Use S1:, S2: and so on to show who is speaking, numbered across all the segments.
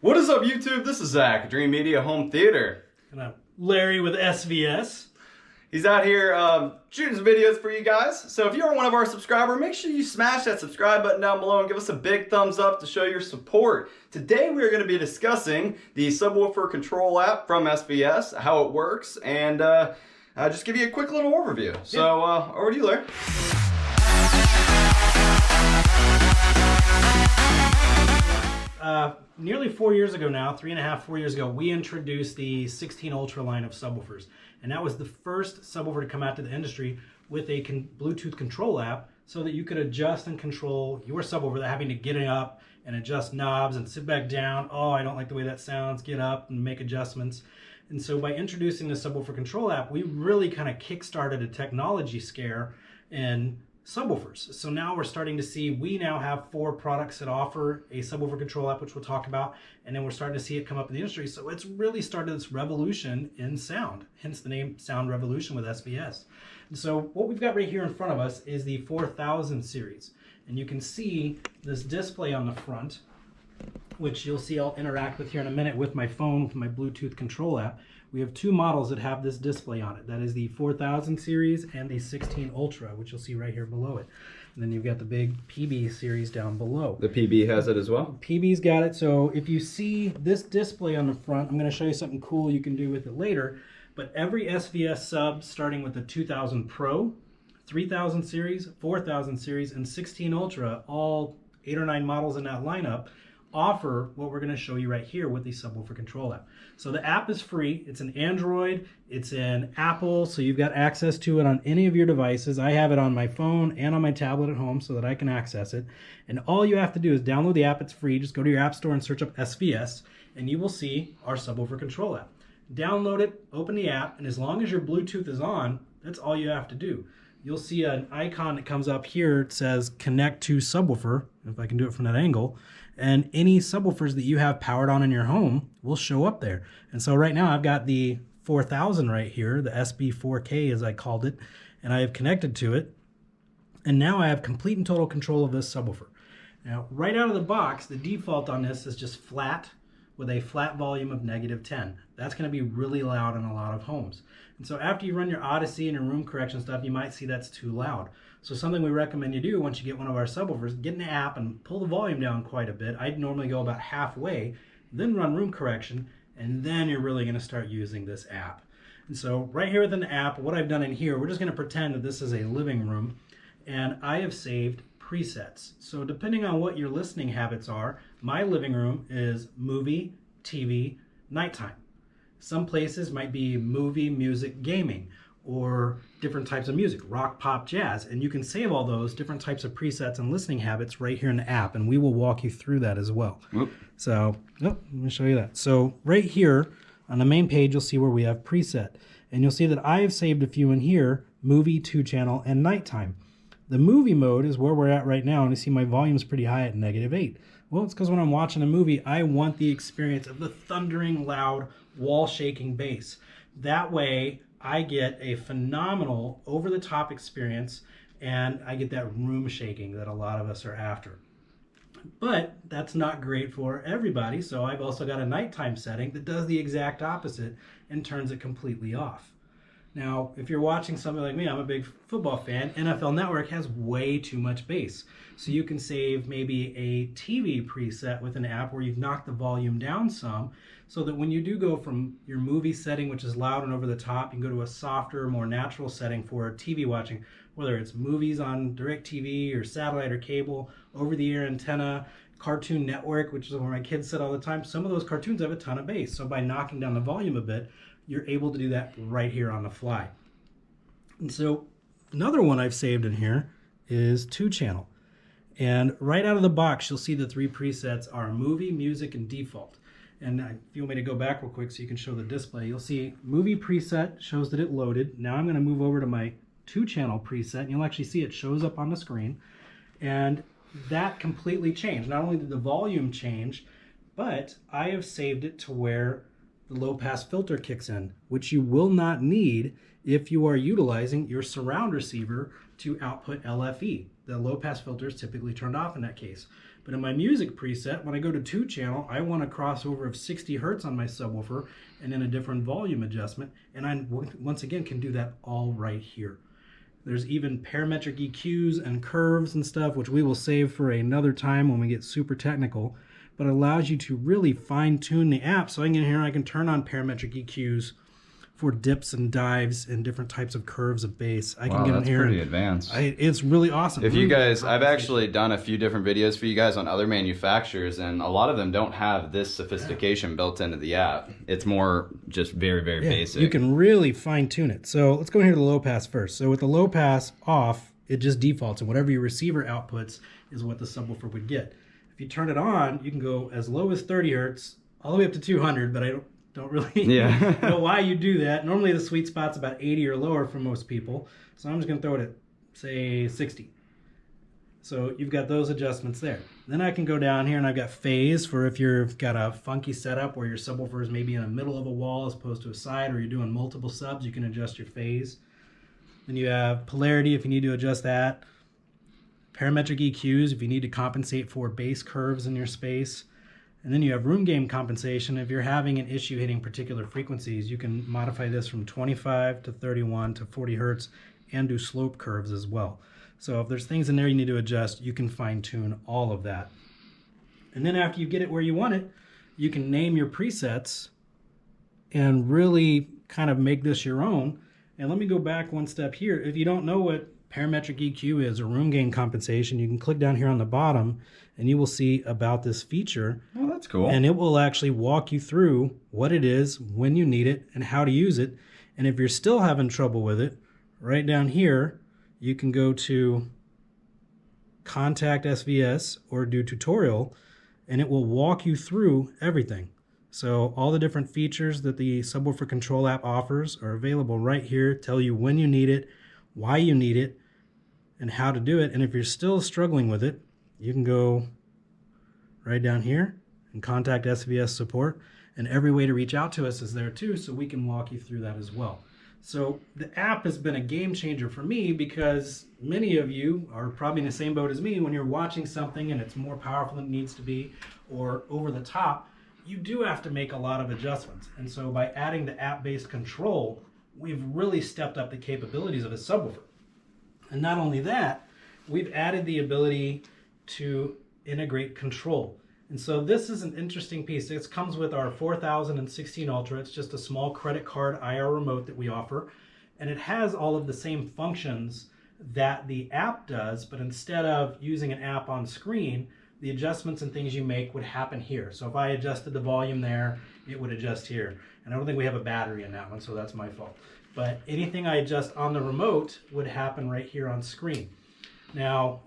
S1: What is up, YouTube? This is Zach, Dream Media Home Theater.
S2: And I'm Larry with SVS.
S1: He's out here shooting some videos for you guys. So if you're one of our subscribers, make sure you smash that subscribe button down below and give us a big thumbs up to show your support. Today we're going to be discussing the subwoofer control app from SVS, how it works, and just give you a quick little overview. So over to you, Larry.
S2: Nearly 4 years ago now, 3.5, 4 years ago, we introduced the 16 Ultra line of subwoofers. And that was the first subwoofer to come out to the industry with a Bluetooth control app so that you could adjust and control your subwoofer without having to get up and adjust knobs and sit back down. Oh, I don't like the way that sounds. Get up and make adjustments. And so by introducing the subwoofer control app, we really kind of kick-started a technology scare in subwoofers. So now we're starting to see, we now have 4 products that offer a subwoofer control app, which we'll talk about, and then we're starting to see it come up in the industry. So it's really started this revolution in sound, hence the name Sound Revolution with SVS. And so what we've got right here in front of us is the 4000 series. And you can see this display on the front, which you'll see I'll interact with here in a minute with my phone, with my Bluetooth control app. We have 2 models that have this display on it. That is the 4000 series and the 16 Ultra, which you'll see right here below it. And then you've got the big PB series down below.
S1: The PB has it as well?
S2: PB's got it. So if you see this display on the front, I'm going to show you something cool you can do with it later. But every SVS sub, starting with the 2000 Pro, 3000 series, 4000 series, and 16 Ultra, all 8 or 9 models in that lineup, offer what we're going to show you right here with the subwoofer control app. So the app is free. It's an Android, it's an Apple, so you've got access to it on any of your devices. I have it on my phone and on my tablet at home so that I can access it. And all you have to do is download the app. It's free. Just go to your app store and search up SVS, and you will see our subwoofer control app. Download it, open the app, and as long as your Bluetooth is on, that's all you have to do. You'll see an icon that comes up here. It says connect to subwoofer, if I can do it from that angle. And any subwoofers that you have powered on in your home will show up there. And so right now I've got the 4000 right here, the SB4K as I called it, and I have connected to it. And now I have complete and total control of this subwoofer. Now, right out of the box, the default on this is just flat with a flat volume of -10. That's going to be really loud in a lot of homes. And so after you run your Odyssey and your room correction stuff, you might see that's too loud. So something we recommend you do once you get one of our subwoofers, get in the app and pull the volume down quite a bit. I'd normally go about halfway, then run room correction, and then you're really going to start using this app. And so right here within the app, what I've done in here, we're just going to pretend that this is a living room, and I have saved presets. So depending on what your listening habits are, my living room is movie, TV, nighttime. Some places might be movie, music, gaming, or different types of music, rock, pop, jazz. And you can save all those different types of presets and listening habits right here in the app, and we will walk you through that as well. Oop. So, let me show you that. So right here on the main page, you'll see where we have preset. And you'll see that I have saved a few in here, movie, 2-channel, and nighttime. The movie mode is where we're at right now, and you see my volume's pretty high at -8. Well, it's because when I'm watching a movie, I want the experience of the thundering, loud, wall-shaking bass. That way, I get a phenomenal, over-the-top experience, and I get that room shaking that a lot of us are after. But that's not great for everybody, so I've also got a nighttime setting that does the exact opposite and turns it completely off. Now, if you're watching something like me, I'm a big football fan, NFL Network has way too much bass. So you can save maybe a TV preset with an app where you've knocked the volume down some, so that when you do go from your movie setting, which is loud and over the top, you can go to a softer, more natural setting for TV watching, whether it's movies on DirecTV or satellite or cable, over-the-air antenna, Cartoon Network, which is where my kids sit all the time. Some of those cartoons have a ton of bass, so by knocking down the volume a bit, you're able to do that right here on the fly. And so another one I've saved in here is 2-channel. And right out of the box, you'll see the 3 presets are movie, music, and default. And if you want me to go back real quick so you can show the display, you'll see movie preset shows that it loaded. Now I'm going to move over to my 2-channel preset, and you'll actually see it shows up on the screen. And that completely changed. Not only did the volume change, but I have saved it to where the low pass filter kicks in, which you will not need if you are utilizing your surround receiver to output LFE. The low pass filter is typically turned off in that case. But in my music preset, when I go to 2-channel, I want a crossover of 60 hertz on my subwoofer and then a different volume adjustment. And I, once again, can do that all right here. There's even parametric EQs and curves and stuff, which we will save for another time when we get super technical. But it allows you to really fine-tune the app. So I can get in here, I can turn on parametric EQs for dips and dives and different types of curves of bass. I can get in here.
S1: That's pretty advanced.
S2: It's really awesome.
S1: If you guys, I've actually done a few different videos for you guys on other manufacturers, and a lot of them don't have this sophistication built into the app. It's more just very, very basic.
S2: You can really fine tune it. So let's go here to the low pass first. So with the low pass off, it just defaults, and whatever your receiver outputs is what the subwoofer would get. If you turn it on, you can go as low as 30 hertz all the way up to 200, but I don't really know why you do that. Normally the sweet spot's about 80 or lower for most people. So I'm just going to throw it at, say, 60. So you've got those adjustments there. Then I can go down here and I've got phase for if you've got a funky setup where your subwoofer is maybe in the middle of a wall as opposed to a side, or you're doing multiple subs, you can adjust your phase. Then you have polarity if you need to adjust that. Parametric EQs if you need to compensate for bass curves in your space. And then you have room gain compensation. If you're having an issue hitting particular frequencies, you can modify this from 25 to 31 to 40 hertz and do slope curves as well. So if there's things in there you need to adjust, you can fine tune all of that. And then after you get it where you want it, you can name your presets and really kind of make this your own. And let me go back one step here. If you don't know what parametric EQ is, or room gain compensation, you can click down here on the bottom and you will see about this feature.
S1: Oh, that's cool.
S2: And it will actually walk you through what it is, when you need it, and how to use it. And if you're still having trouble with it, right down here, you can go to Contact SVS or do Tutorial, and it will walk you through everything. So all the different features that the Subwoofer Control app offers are available right here, tell you when you need it, why you need it, and how to do it. And if you're still struggling with it, you can go right down here and contact SVS support, and every way to reach out to us is there too, so we can walk you through that as well. So the app has been a game changer for me because many of you are probably in the same boat as me. When you're watching something and it's more powerful than it needs to be or over the top, you do have to make a lot of adjustments. And so by adding the app-based control, we've really stepped up the capabilities of a subwoofer. And not only that, we've added the ability to integrate control. And so this is an interesting piece. It comes with our 4016 Ultra. It's just a small credit card IR remote that we offer. And it has all of the same functions that the app does, but instead of using an app on screen, the adjustments and things you make would happen here. So if I adjusted the volume there, it would adjust here. And I don't think we have a battery in that one, so that's my fault. But anything I adjust on the remote would happen right here on screen. Now,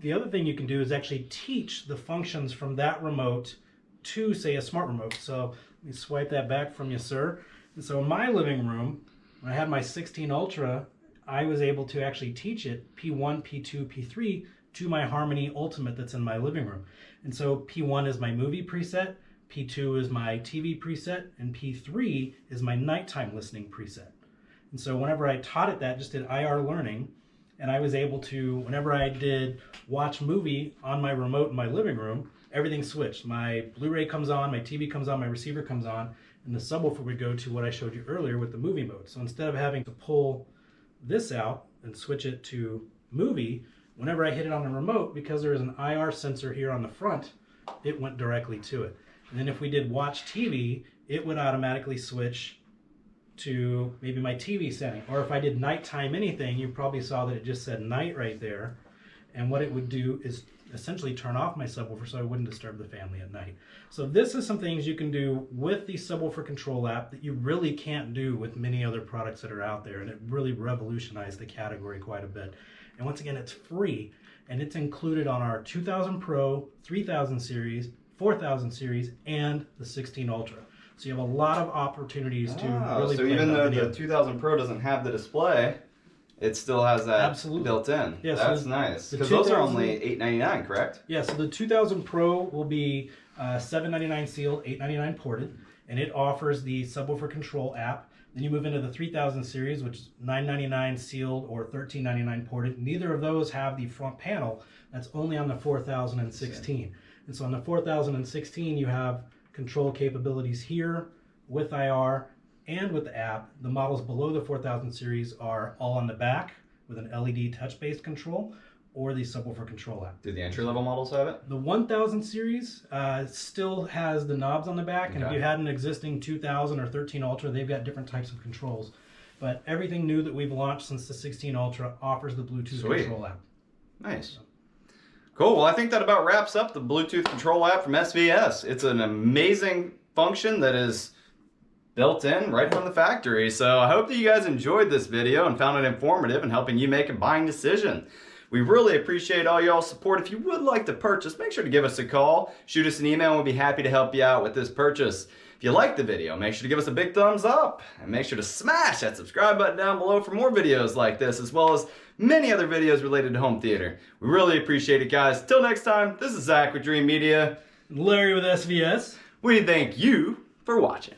S2: the other thing you can do is actually teach the functions from that remote to, say, a smart remote. So let me swipe that back from you, sir. And so in my living room, when I had my 16 Ultra, I was able to actually teach it P1, P2, P3 to my Harmony Ultimate that's in my living room. And so P1 is my movie preset, P2 is my TV preset, and P3 is my nighttime listening preset. And so whenever I taught it that, just did IR learning, and I was able to, whenever I did watch movie on my remote in my living room, everything switched. My Blu-ray comes on, my TV comes on, my receiver comes on, and the subwoofer would go to what I showed you earlier with the movie mode. So instead of having to pull this out and switch it to movie, whenever I hit it on the remote, because there is an IR sensor here on the front, it went directly to it. And then if we did watch TV, it would automatically switch to maybe my TV setting. Or if I did nighttime anything, you probably saw that it just said night right there. And what it would do is essentially turn off my subwoofer so I wouldn't disturb the family at night. So this is some things you can do with the Subwoofer Control app that you really can't do with many other products that are out there. And it really revolutionized the category quite a bit. And once again, it's free, and it's included on our 2000 Pro, 3000 series, 4000 series, and the 16 Ultra. So you have a lot of opportunities to really
S1: so
S2: play
S1: even though
S2: video.
S1: the 2000 Pro doesn't have the display, it still has that built in.
S2: Yeah,
S1: that's
S2: so
S1: nice. Because those are only $899, correct?
S2: Yeah, so the 2000 Pro will be $799 sealed, $899 ported, and it offers the Subwoofer Control app. Then you move into the 3000 series, which is $999 sealed or $1399 ported. Neither of those have the front panel. That's only on the 4016. And so on the 4016, you have control capabilities here with IR and with the app. The models below the 4000 series are all on the back with an LED touch-based control or the subwoofer control app.
S1: Do the entry-level models have it?
S2: The 1000 series still has the knobs on the back, and if you had an existing 2000 or 13 Ultra, they've got different types of controls. But everything new that we've launched since the 16 Ultra offers the Bluetooth control app.
S1: Nice. Cool. Well, I think that about wraps up the Bluetooth control app from SVS. It's an amazing function that is built in right from the factory. So I hope that you guys enjoyed this video and found it informative in helping you make a buying decision. We really appreciate all y'all's support. If you would like to purchase, make sure to give us a call, shoot us an email, and we'll be happy to help you out with this purchase. If you like the video, make sure to give us a big thumbs up, and make sure to smash that subscribe button down below for more videos like this, as well as many other videos related to home theater. We really appreciate it, guys. Till next time, this is Zach with Dream Media.
S2: Larry with SVS.
S1: We thank you for watching.